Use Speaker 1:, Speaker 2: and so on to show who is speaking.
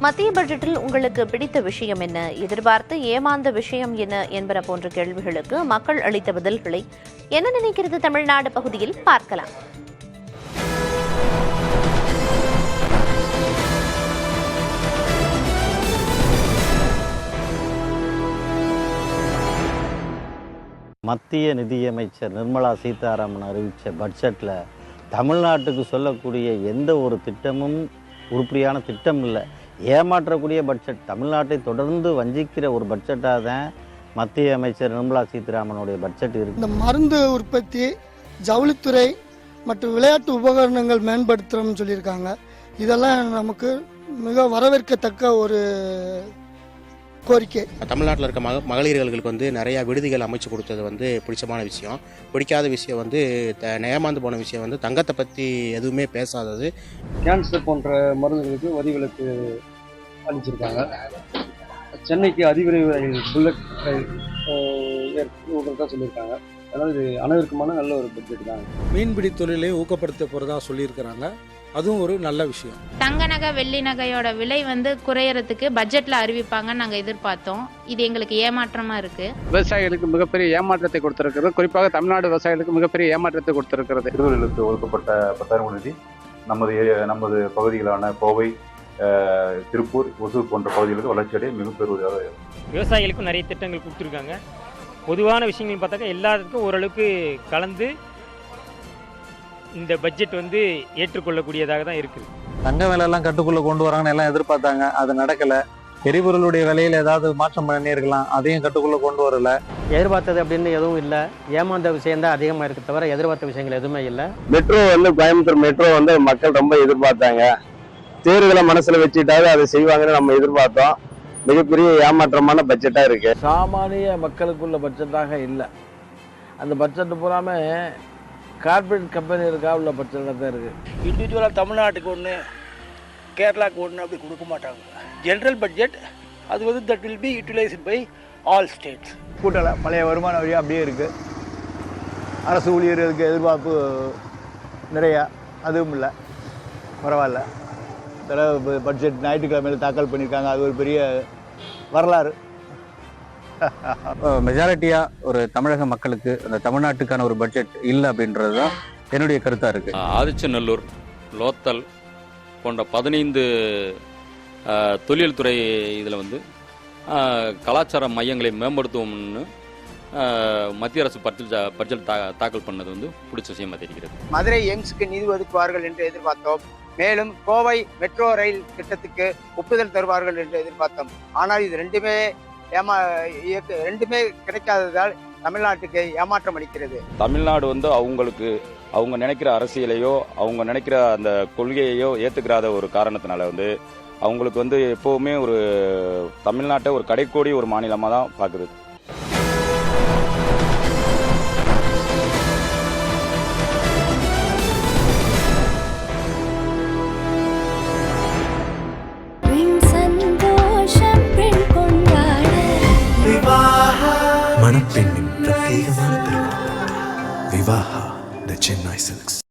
Speaker 1: மத்திய பட்ஜெட்டில் உங்களுக்கு பிடித்த விஷயம் என்ன, எதிர்பார்த்து ஏமாந்த விஷயம் என்ன என்பன போன்ற கேள்விகளுக்கு மக்கள் அளித்த பதில்களை என்ன நினைக்கிறது தமிழ்நாடு பகுதியில் பார்க்கலாம்.
Speaker 2: மத்திய நிதியமைச்சர் நிர்மலா சீதாராமன் அறிவித்த பட்ஜெட்டில் தமிழ்நாட்டுக்கு சொல்லக்கூடிய எந்த ஒரு திட்டமும் உருப்படியான திட்டம் இல்லை. ஏமாற்றக்கூடிய பட்ஜெட், தமிழ்நாட்டை தொடர்ந்து வஞ்சிக்கிற ஒரு பட்ஜெட்டாக தான் மத்திய அமைச்சர் நிர்மலா சீதாராமனுடைய பட்ஜெட் இருக்குது.
Speaker 3: இந்த மருந்து உற்பத்தி, ஜவுளித்துறை மற்றும் விளையாட்டு உபகரணங்கள் மேம்படுத்துகிறோம்னு சொல்லியிருக்காங்க. இதெல்லாம் நமக்கு மிக வரவேற்கத்தக்க ஒரு கோரிக்கை.
Speaker 4: தமிழ்நாட்டில் இருக்க மகளிர்களுக்கு வந்து நிறையா விடுதிகள் அமைச்சு கொடுத்தது பிடிச்சமான விஷயம். பிடிக்காத விஷயம் ஏமாந்து போன விஷயம் தங்கத்தை பற்றி எதுவுமே பேசாதது.
Speaker 5: கேன்சர் போன்ற மருந்துகளுக்கு வரி விலக்கு அளிச்சிருக்காங்க. சென்னைக்கு அதிவிரைவு ரயில், புல்லட் ரயில் ஏற்படுறதா சொல்லியிருக்காங்க. அதாவது இது அனைவருக்குமான நல்ல ஒரு பட்ஜெட் தான்.
Speaker 6: மீன்பிடி தொழிலை ஊக்கப்படுத்த போகிறதா சொல்லியிருக்கிறாங்க. அதுவும் ஒரு நல்ல விஷயம்.
Speaker 7: தங்க நகை, வெள்ளி நகையோட விலை குறையறதுக்கு பட்ஜெட்ல அறிவிப்பாங்கன்னு நாங்கள் எதிர்பார்த்தோம். இது எங்களுக்கு ஏமாற்றமா இருக்கு.
Speaker 8: விவசாயிகளுக்கு மிகப்பெரிய ஏமாற்றத்தை கொடுத்திருக்கிறது. குறிப்பாக தமிழ்நாடு விவசாயிகளுக்கு மிகப்பெரிய ஏமாற்றத்தை கொடுத்திருக்கிறது.
Speaker 9: திருவள்ளுவருக்கு ஒதுக்கப்பட்ட 10,000 நிதி நமது பகுதிகளான கோவை, திருப்பூர், ஒசூர் போன்ற பகுதிகளுக்கு வளர்ச்சியடைய மிகப்பெரிய
Speaker 10: விவசாயிகளுக்கும் நிறைய திட்டங்கள் கொடுத்துருக்காங்க. பொதுவான விஷயங்கள் பார்த்தாக்கா எல்லாத்துக்கும் ஓரளவுக்கு கலந்து இந்த பட்ஜெட் ஏற்றுக்கொள்ளக்கூடியதாக தான் இருக்குது.
Speaker 11: தங்க விலையெல்லாம் கட்டுக்குள்ளே கொண்டு வராங்கன்னு எல்லாம் எதிர்பார்த்தாங்க, அது நடக்கலை. எரிபொருளுடைய விலையில் ஏதாவது மாற்றம் பண்ணியிருக்கலாம், அதையும் கட்டுக்குள்ளே கொண்டு வரல.
Speaker 12: எதிர்பார்த்தது அப்படின்னு எதுவும் இல்லை. ஏமாந்த விஷயம்தான் அதிகமாக இருக்க தவிர எதிர்பார்த்த விஷயங்கள் எதுவுமே இல்லை.
Speaker 13: மெட்ரோ கோயம்புத்தூர் மெட்ரோ மக்கள் ரொம்ப எதிர்பார்த்தாங்க. தேர்தலை மனசில் வச்சுட்டாவது அதை செய்வாங்கன்னு நம்ம எதிர்பார்த்தோம். மிகப்பெரிய ஏமாற்றமான பட்ஜெட்டாக இருக்கு.
Speaker 14: சாமானிய மக்களுக்குள்ள பட்ஜெட்டாக இல்லை. அந்த பட்ஜெட் பூராமே கார்பரேட் கம்பெனிகளுக்காக உள்ள பட்ஜெட்டாக தான் இருக்குது.
Speaker 15: இண்டிவிஜுவலாக தமிழ்நாட்டுக்கு ஒன்று, கேரளாவுக்கு ஒன்று அப்படி கொடுக்க மாட்டாங்க. ஜென்ரல் பட்ஜெட் அது that will be utilised by all states.
Speaker 16: கூட்டலை பழைய வருமான வழியாக அப்படியே இருக்குது. அரசு ஊழியர்களுக்கு எதிர்பார்ப்பு நிறையா, அதுவும் இல்லை. பரவாயில்ல. தடவை பட்ஜெட் ஞாயிற்றுக்கிழமையில் தாக்கல் பண்ணியிருக்காங்க. அது ஒரு பெரிய வரலாறு.
Speaker 11: மெஜாரிட்டியாக ஒரு தமிழக மக்களுக்கு அந்த தமிழ்நாட்டுக்கான ஒரு பட்ஜெட் இல்லை அப்படின்றது தான் என்னுடைய கருத்தாக இருக்குது.
Speaker 17: ஆதிச்சநல்லூர், லோத்தல் போன்ற 15 தொழில் துறை இதில் கலாச்சார மையங்களை மேம்படுத்துவோம்னு மத்திய அரசு பட்ஜெட் தாக்கல் பண்ணது பிடிச்ச விஷயமா தெரிகிறது.
Speaker 18: மதுரை எய்ம்ஸுக்கு நிதி ஒதுக்குவார்கள் என்று எதிர்பார்த்தோம். மேலும் கோவை மெட்ரோ ரயில் திட்டத்துக்கு ஒப்புதல் தருவார்கள் என்று எதிர்பார்த்தோம். ஆனால் இது ரெண்டுமே கிடைக்காததால் தமிழ்நாட்டுக்கு ஏமாற்றம் அளிக்கிறது.
Speaker 19: தமிழ்நாடு அவங்க நினைக்கிற அரசியலையோ அவங்க நினைக்கிற அந்த கொள்கையையோ ஏற்றுக்கிறாத ஒரு காரணத்தினால அவங்களுக்கு எப்போவுமே ஒரு தமிழ்நாட்டை ஒரு கடைக்கோடி ஒரு மாநிலமாக தான் பார்க்குறது.
Speaker 20: மணப்பெண்ணின் பிரத்யேகமான திருமணம் விவாஹா தி சென்னை சில்க்ஸ்.